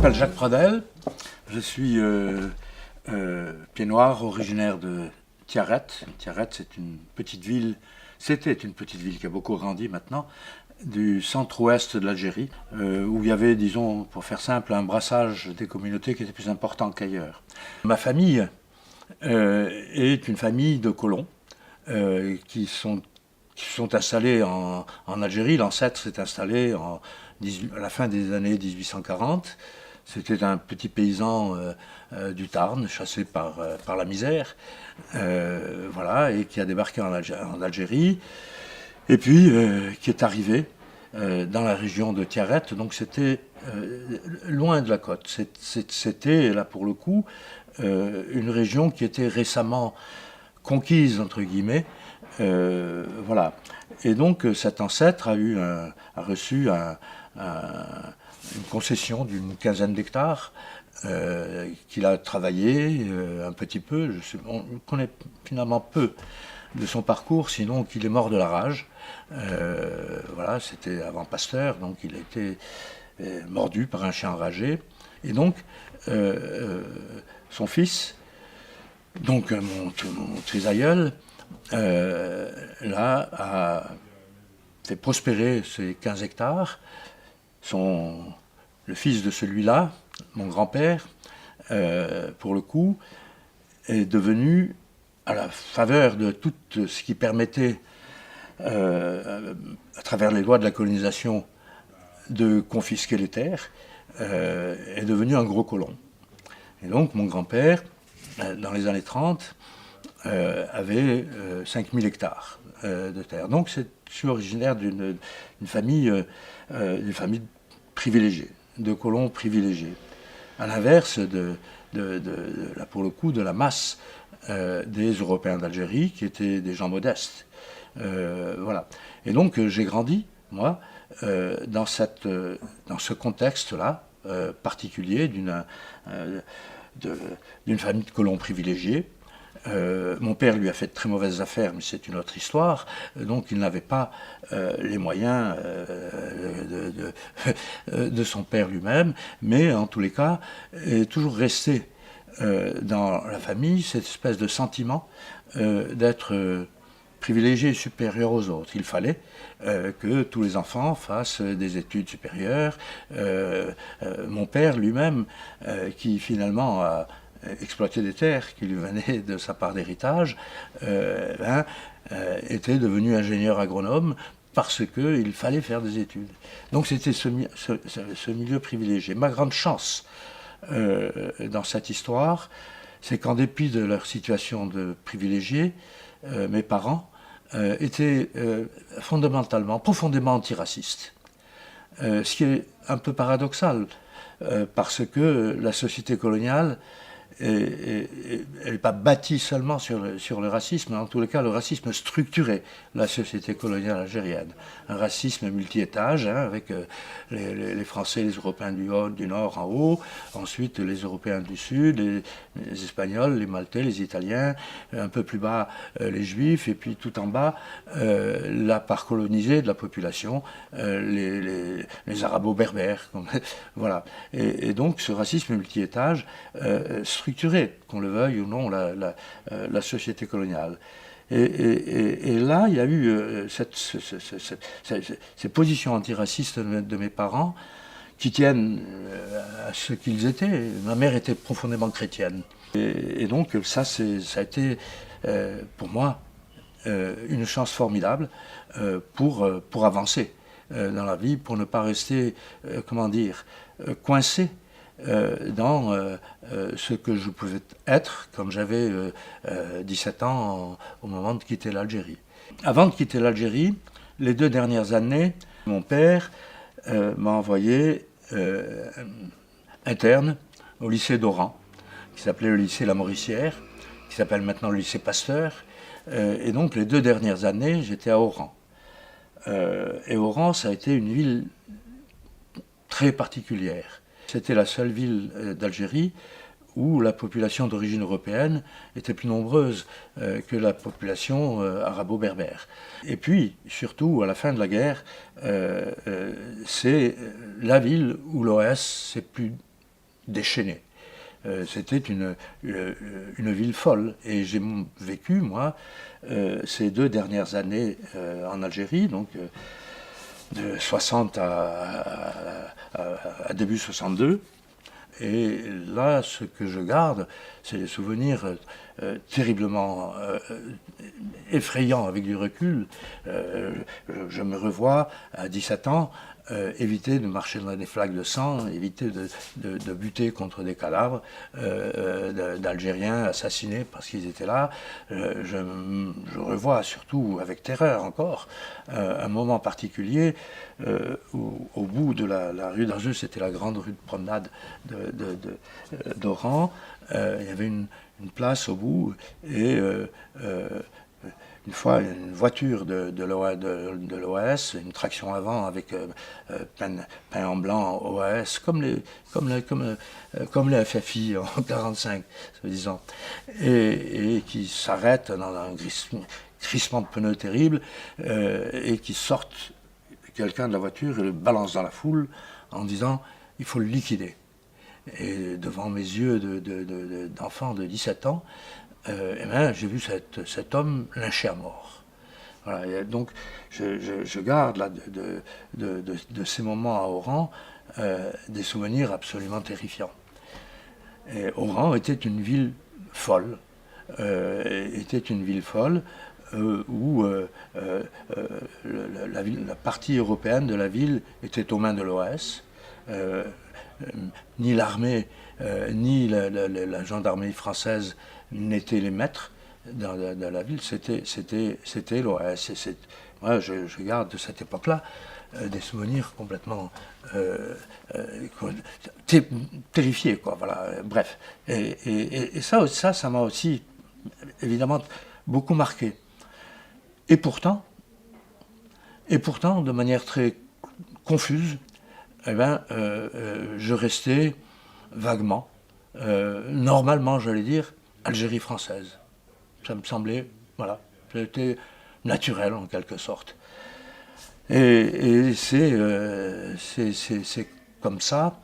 m'appelle Jacques Pradel, je suis pied noir, originaire de Tiaret. Tiaret, c'est une petite ville, c'était une petite ville qui a beaucoup grandi maintenant, du centre-ouest de l'Algérie, où il y avait, disons, pour faire simple, un brassage des communautés qui était plus important qu'ailleurs. Ma famille est une famille de colons qui sont installés en Algérie. L'ancêtre s'est installé à la fin des années 1840. C'était un petit paysan du Tarn, chassé par la misère, voilà, et qui a débarqué en Algérie, et puis qui est arrivé dans la région de Tiaret. Donc c'était loin de la côte. C'était, là pour le coup, une région qui était récemment conquise, entre guillemets, voilà. Et donc cet ancêtre a reçu une concession d'une quinzaine d'hectares qu'il a travaillé un petit peu. On connaît finalement peu de son parcours, sinon qu'il est mort de la rage. Voilà, c'était avant Pasteur, donc il a été mordu par un chien enragé. Et donc son fils, donc mon trisaïeul, là, a fait prospérer ces 15 hectares. Le fils de celui-là, mon grand-père, pour le coup, est devenu, à la faveur de tout ce qui permettait, à travers les lois de la colonisation, de confisquer les terres, est devenu un gros colon. Et donc mon grand-père, dans les années 30, avait 5000 hectares de terre. Donc je suis originaire d'une famille privilégiée, de colons privilégiés. À l'inverse là, pour le coup, de la masse des Européens d'Algérie, qui étaient des gens modestes. Voilà. Et donc j'ai grandi, moi, dans ce contexte-là particulier d'une famille de colons privilégiés. Mon père lui a fait de très mauvaises affaires, mais c'est une autre histoire. Donc il n'avait pas les moyens de son père lui-même, mais en tous les cas, est toujours resté dans la famille cette espèce de sentiment d'être privilégié et supérieur aux autres. Il fallait que tous les enfants fassent des études supérieures. Mon père lui-même, qui finalement a exploité des terres qui lui venaient de sa part d'héritage, était devenu ingénieur agronome parce qu'il fallait faire des études. Donc c'était ce milieu privilégié. Ma grande chance dans cette histoire, c'est qu'en dépit de leur situation de privilégiés, mes parents étaient fondamentalement, profondément antiracistes. Ce qui est un peu paradoxal, parce que la société coloniale elle n'est pas bâtie seulement sur le racisme, mais en tous les cas, le racisme structurait la société coloniale algérienne. Un racisme multi-étage, avec les Français, les Européens du Nord en haut, ensuite les Européens du Sud, les Espagnols, les Maltais, les Italiens, un peu plus bas les Juifs, et puis tout en bas la part colonisée de la population, les Arabo-berbères. Voilà. Et donc ce racisme multi-étage structurer, qu'on le veuille ou non, la société coloniale. Et là, il y a eu ces positions antiracistes de mes parents qui tiennent à ce qu'ils étaient. Ma mère était profondément chrétienne. Et donc ça a été pour moi une chance formidable pour avancer dans la vie, pour ne pas rester, coincé dans ce que je pouvais être quand j'avais 17 ans au moment de quitter l'Algérie. Avant de quitter l'Algérie, les 2 dernières années, mon père m'a envoyé interne au lycée d'Oran, qui s'appelait le lycée La Mauricière, qui s'appelle maintenant le lycée Pasteur. Et donc les 2 dernières années, j'étais à Oran. Et Oran, ça a été une ville très particulière. C'était la seule ville d'Algérie où la population d'origine européenne était plus nombreuse que la population arabo-berbère. Et puis, surtout, à la fin de la guerre, c'est la ville où l'OS s'est plus déchaîné. C'était une ville folle. Et j'ai vécu, moi, ces 2 dernières années en Algérie, donc de 60 à début 62. Et là, ce que je garde, c'est des souvenirs terriblement effrayants avec du recul. Je me revois à 17 ans éviter de marcher dans des flaques de sang, éviter de buter contre des cadavres d'Algériens assassinés parce qu'ils étaient là. Je revois surtout avec terreur encore un moment particulier au bout de la rue d'Arjeux, c'était la grande rue de promenade d'Oran. Il y avait une place au bout et une fois une voiture de l'OAS, une traction avant avec peint en blanc OAS, comme les FFI en 1945, disons, et qui s'arrête dans un crissement de pneus terrible et qui sortent quelqu'un de la voiture et le balance dans la foule en disant il faut le liquider. Et devant mes yeux d'enfant de 17 ans, j'ai vu cet homme lynché à mort. Voilà, donc je garde là, de ces moments à Oran des souvenirs absolument terrifiants. Et Oran était une ville folle, où la partie européenne de la ville était aux mains de l'OAS. Ni l'armée, ni la gendarmerie française n'étaient les maîtres dans la ville, c'était l'OAS. Moi, je garde de cette époque-là des souvenirs complètement terrifiés, quoi. Voilà, bref. Et ça m'a aussi, évidemment, beaucoup marqué. Et pourtant, de manière très confuse, je restais vaguement, normalement, j'allais dire, Algérie française. Ça me semblait, voilà, c'était naturel en quelque sorte. Et c'est comme ça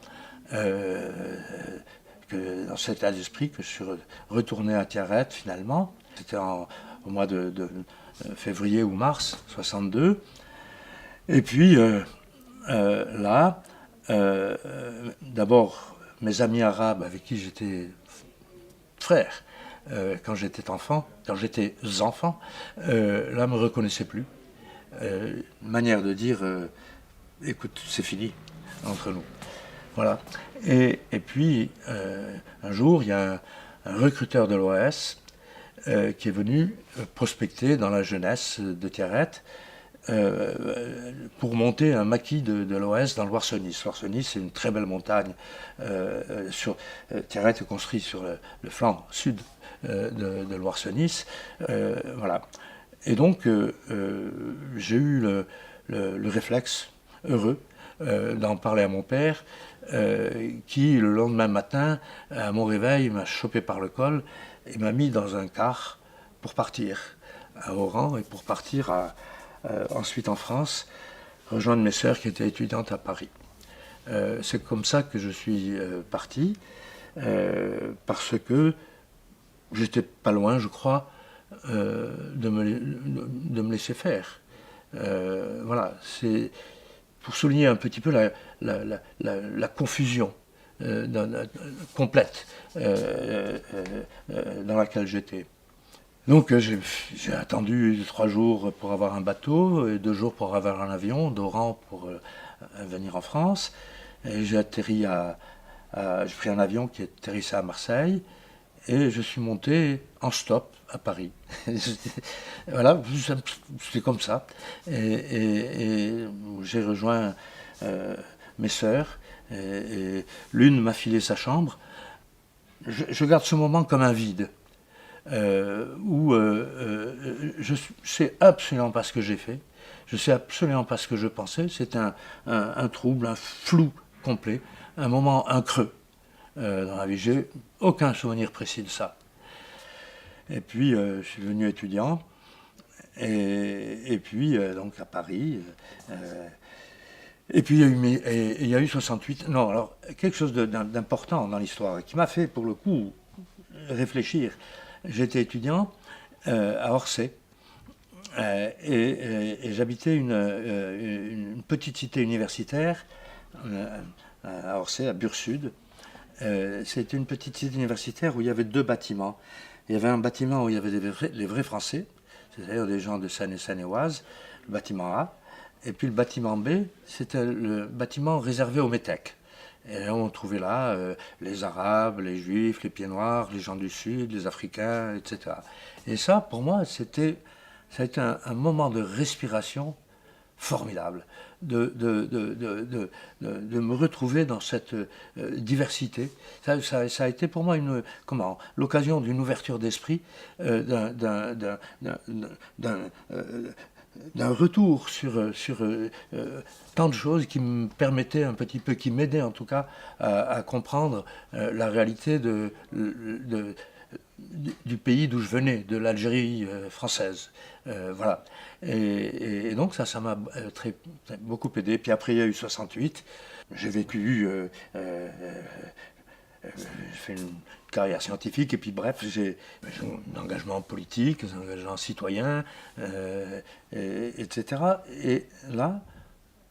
que dans cet état d'esprit que je suis retourné à Tiaret finalement. C'était au mois de février ou mars 62. Et puis là, d'abord mes amis arabes avec qui j'étais frère quand j'étais enfant, là me reconnaissaient plus. Manière de dire écoute, c'est fini entre nous. Voilà. Et puis un jour, il y a un recruteur de l'OAS qui est venu prospecter dans la jeunesse de Tiaret pour monter un maquis de l'OAS dans le Loire-Senis. Loire-Senis, c'est une très belle montagne. Tiaret est construit sur le flanc sud de Loire-Senis. Voilà. Et donc, j'ai eu le réflexe heureux d'en parler à mon père, qui, le lendemain matin, à mon réveil, m'a chopé par le col et m'a mis dans un car pour partir à Oran et pour partir ensuite en France, rejoindre mes sœurs qui étaient étudiantes à Paris. C'est comme ça que je suis parti, parce que j'étais pas loin, je crois, de me laisser faire. Voilà, c'est pour souligner un petit peu la confusion complète dans laquelle j'étais. Donc j'ai attendu 3 jours pour avoir un bateau et 2 jours pour avoir un avion d'Oran pour venir en France. Et j'ai atterri j'ai pris un avion qui atterrissait à Marseille et je suis monté en stop à Paris. Voilà, c'est comme ça. Et j'ai rejoint mes sœurs et l'une m'a filé sa chambre. Je garde ce moment comme un vide. Où je ne sais absolument pas ce que j'ai fait, je ne sais absolument pas ce que je pensais, c'est un trouble, un flou complet, un moment, un creux dans la vie. J'ai aucun souvenir précis de ça. Et puis je suis devenu étudiant, et puis donc à Paris, Et puis il y a eu 68. Non, alors quelque chose d'important dans l'histoire qui m'a fait pour le coup réfléchir. J'étais étudiant à Orsay et j'habitais une petite cité universitaire à Orsay, à Bure-Sud. C'était une petite cité universitaire où il y avait deux bâtiments. Il y avait un bâtiment où il y avait les vrais Français, c'est-à-dire des gens de Seine et Seine-et-Oise, le bâtiment A. Et puis le bâtiment B, c'était le bâtiment réservé aux métèques. Et on trouvait là les Arabes, les Juifs, les Pieds Noirs, les gens du Sud, les Africains, etc. Et ça, pour moi, ça a été un moment de respiration formidable, de me retrouver dans cette diversité. Ça a été pour moi l'occasion d'une ouverture d'esprit, d'un retour sur tant de choses qui me permettaient un petit peu, qui m'aidaient en tout cas à comprendre la réalité du pays d'où je venais, de l'Algérie française. Voilà. Et donc ça m'a beaucoup aidé. Puis après il y a eu 68. J'ai vécu, j'ai fait une carrière scientifique et puis bref, j'ai un engagement politique, un engagement citoyen, etc. Et là,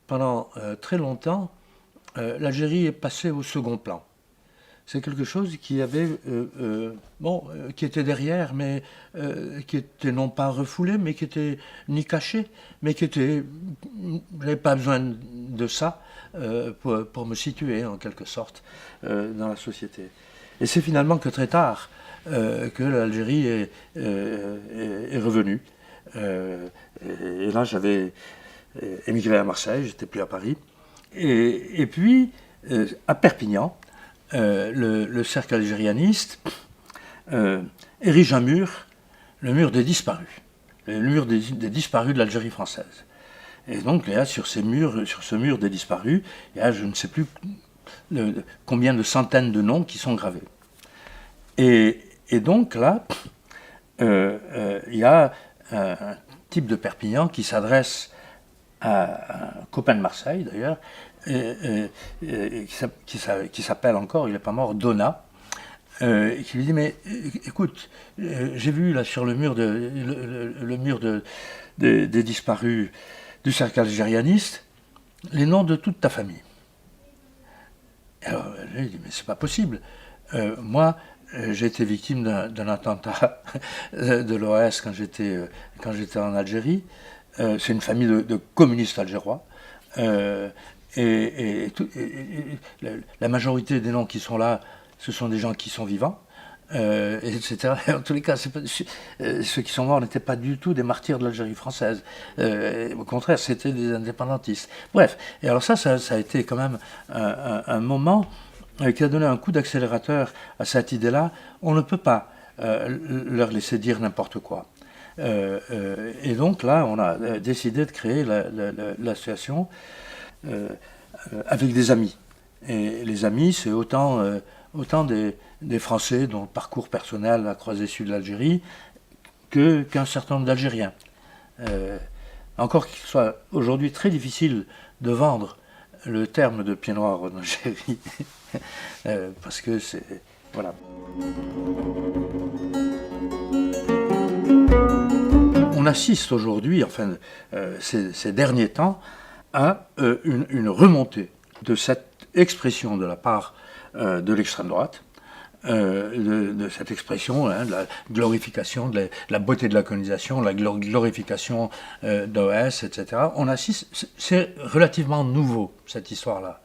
pendant très longtemps, l'Algérie est passée au second plan. C'est quelque chose qui avait, qui était derrière, mais qui était non pas refoulé, mais qui était ni caché, mais qui était, je n'avais pas besoin de ça pour me situer en quelque sorte dans la société. Et c'est finalement que très tard que l'Algérie est revenue. Et là, j'avais émigré à Marseille, j'étais plus à Paris. Et puis, à Perpignan, le cercle algérianiste érige un mur, le mur des disparus, le mur des disparus de l'Algérie française. Et donc là, sur ce mur des disparus, il y a je ne sais plus combien de centaines de noms qui sont gravés. Et donc là, il y a un type de Perpignan qui s'adresse à un copain de Marseille d'ailleurs, qui s'appelle encore, il n'est pas mort, Donat, et qui lui dit, mais écoute, j'ai vu là sur le mur des disparus du cercle algérianiste les noms de toute ta famille. Alors lui dit, mais c'est pas possible. Moi, j'ai été victime d'un attentat de l'OAS quand j'étais en Algérie. C'est une famille de communistes algérois. La majorité des noms qui sont là, ce sont des gens qui sont vivants, etc. En tous les cas, ceux qui sont morts n'étaient pas du tout des martyrs de l'Algérie française. Au contraire, c'était des indépendantistes. Bref, et alors ça a été quand même un moment qui a donné un coup d'accélérateur à cette idée-là. On ne peut pas leur laisser dire n'importe quoi. Et donc là, on a décidé de créer l'association avec des amis. Et les amis, c'est autant des Français dont le parcours personnel a croisé celui de l'Algérie qu'un certain nombre d'Algériens. Encore qu'il soit aujourd'hui très difficile de vendre le terme de pied noir en Algérie, parce que c'est... Voilà. On assiste aujourd'hui, enfin ces derniers temps, à une remontée de cette expression de la part de l'extrême droite, de cette expression, de la glorification, de la beauté de la colonisation, la glorification d'OS, etc. On assiste, c'est relativement nouveau, cette histoire-là.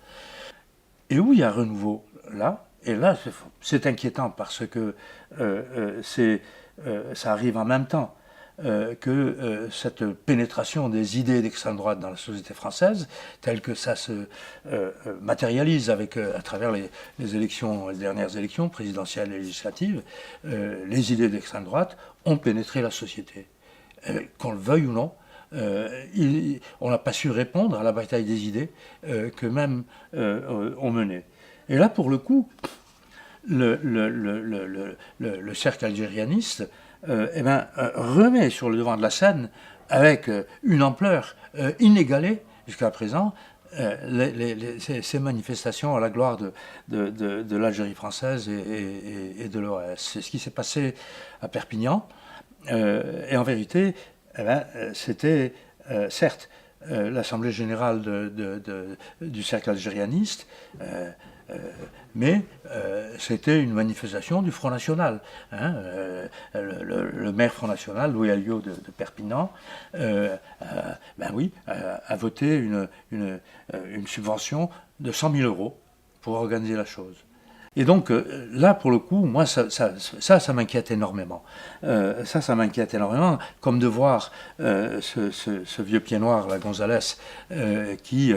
Et où il y a un renouveau là, et là c'est inquiétant parce que ça arrive en même temps que cette pénétration des idées d'extrême droite dans la société française, telle que ça se matérialise à travers les dernières élections présidentielles et législatives, les idées d'extrême droite ont pénétré la société. Qu'on le veuille ou non, on n'a pas su répondre à la bataille des idées qu'eux-mêmes ont menée. Et là, pour le coup, le cercle algérianiste remet sur le devant de la scène avec une ampleur inégalée jusqu'à présent ces manifestations à la gloire de l'Algérie française et de l'OAS. C'est ce qui s'est passé à Perpignan. Et en vérité, eh ben, c'était certes l'Assemblée générale du cercle algérianiste, mais c'était une manifestation du Front National. Hein, le maire Front National, Louis Alliot de Perpignan, ben oui, a voté une subvention de 100 000 euros pour organiser la chose. Et donc là, pour le coup, moi, ça m'inquiète énormément. Ça m'inquiète énormément, comme de voir ce vieux pied noir, la González, qui,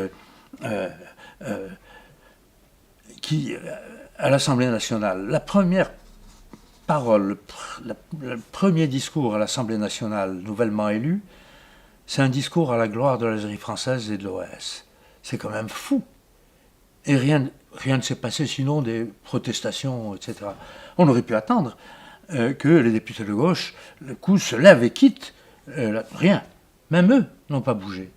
à l'Assemblée nationale, la première parole, le premier discours à l'Assemblée nationale nouvellement élu, c'est un discours à la gloire de l'Algérie française et de l'OAS. C'est quand même fou. Et rien ne s'est passé sinon des protestations, etc. On aurait pu attendre que les députés de gauche, le coup, se lèvent et quittent. Rien. Même eux n'ont pas bougé.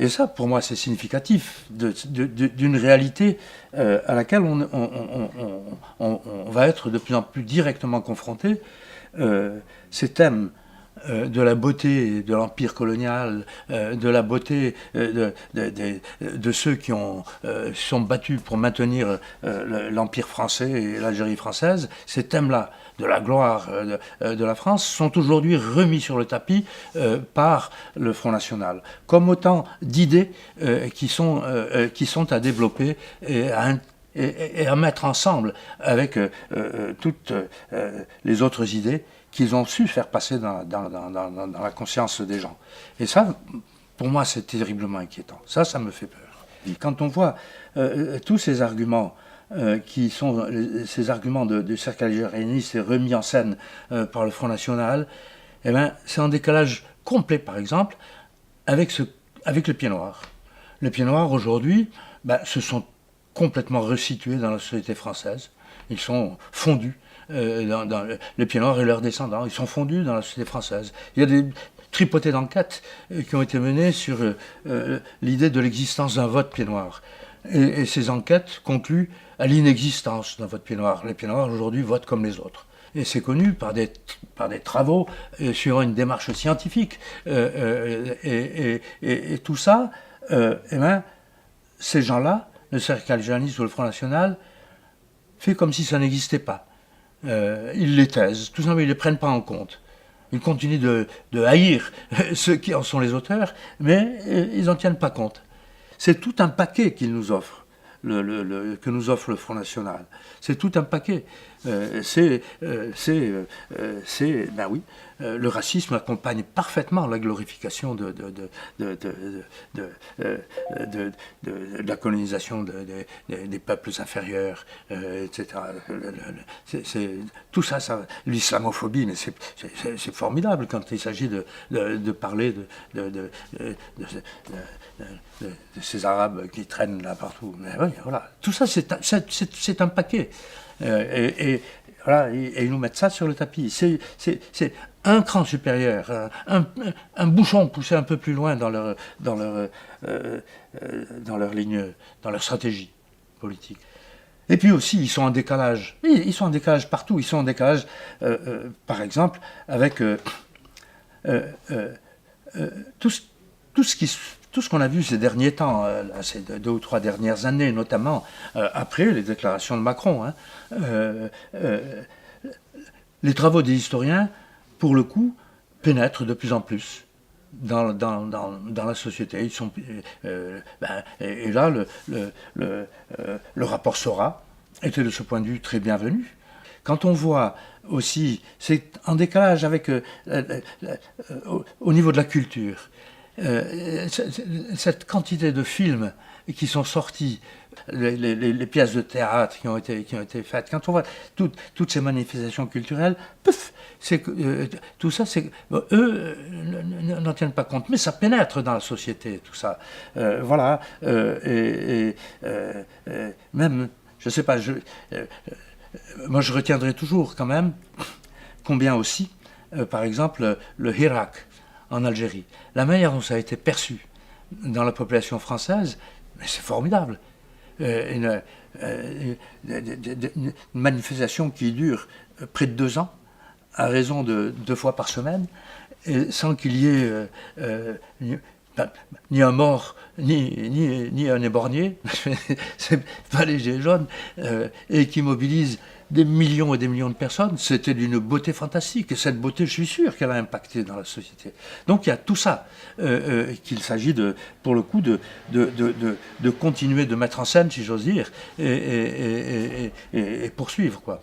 Et ça, pour moi, c'est significatif d'une réalité à laquelle on va être de plus en plus directement confronté. Ces thèmes de la beauté de l'empire colonial, de la beauté de ceux qui sont battus pour maintenir l'empire français et l'Algérie française, ces thèmes-là de la gloire de la France sont aujourd'hui remis sur le tapis par le Front National, comme autant d'idées qui sont à développer et à mettre ensemble avec toutes les autres idées qu'ils ont su faire passer dans la conscience des gens. Et ça, pour moi, c'est terriblement inquiétant. Ça me fait peur. Et quand on voit tous ces arguments qui sont ces arguments du cercle algérianiste remis en scène par le Front National, eh ben, c'est en décalage complet, par exemple, avec le pied noir. Les pieds noirs, aujourd'hui, se sont complètement resitués dans la société française. Ils sont fondus. Les pieds noirs et leurs descendants, ils sont fondus dans la société française. Il y a des tripotées d'enquêtes qui ont été menées sur l'idée de l'existence d'un vote pied noir. Et ces enquêtes concluent à l'inexistence d'un vote pied noir. Les pieds noirs, aujourd'hui, votent comme les autres. Et c'est connu par des travaux sur une démarche scientifique. Et tout ça, ces gens-là, le cercle algérianiste ou le Front National, fait comme si ça n'existait pas. Ils les taisent, tout simplement, ils ne les prennent pas en compte. Ils continuent de haïr ceux qui en sont les auteurs, mais ils n'en tiennent pas compte. C'est tout un paquet qu'ils nous offrent, que nous offre le Front National. C'est tout un paquet. Le racisme accompagne parfaitement la glorification de la colonisation des peuples inférieurs, etc. Tout ça, l'islamophobie, mais c'est formidable quand il s'agit de parler de ces Arabes qui traînent là partout. Mais oui, voilà. Tout ça, c'est un paquet. Et ils nous mettent ça sur le tapis. C'est un cran supérieur, un bouchon poussé un peu plus loin dans leur ligne, dans leur stratégie politique. Et puis aussi, ils sont en décalage. Ils sont en décalage partout. Ils sont en décalage, par exemple, avec tout ce qu'on a vu ces derniers temps, ces 2 ou 3 dernières années, notamment après les déclarations de Macron. Les travaux des historiens, pour le coup, pénètrent de plus en plus dans la société. Ils sont, et là, le rapport Sora était de ce point de vue très bienvenu. Quand on voit aussi, c'est en décalage avec au niveau de la culture. Cette quantité de films qui sont sortis, les pièces de théâtre qui ont été faites, quand on voit toutes ces manifestations culturelles, tout ça, eux n'en tiennent pas compte, mais ça pénètre dans la société, tout ça. Voilà. Même, je ne sais pas, moi je retiendrai toujours quand même combien aussi, par exemple, le Hirak en Algérie. La manière dont ça a été perçu dans la population française, Mais c'est formidable. Une manifestation qui dure près de 2 ans, à raison de 2 fois par semaine, et sans qu'il y ait ni un mort, ni un éborgné, c'est pas les Gilets jaunes, et qui mobilise des millions et des millions de personnes. C'était d'une beauté fantastique, et cette beauté, je suis sûr qu'elle a impacté dans la société. Donc il y a tout ça qu'il s'agit pour le coup de continuer de mettre en scène, si j'ose dire, et poursuivre, quoi.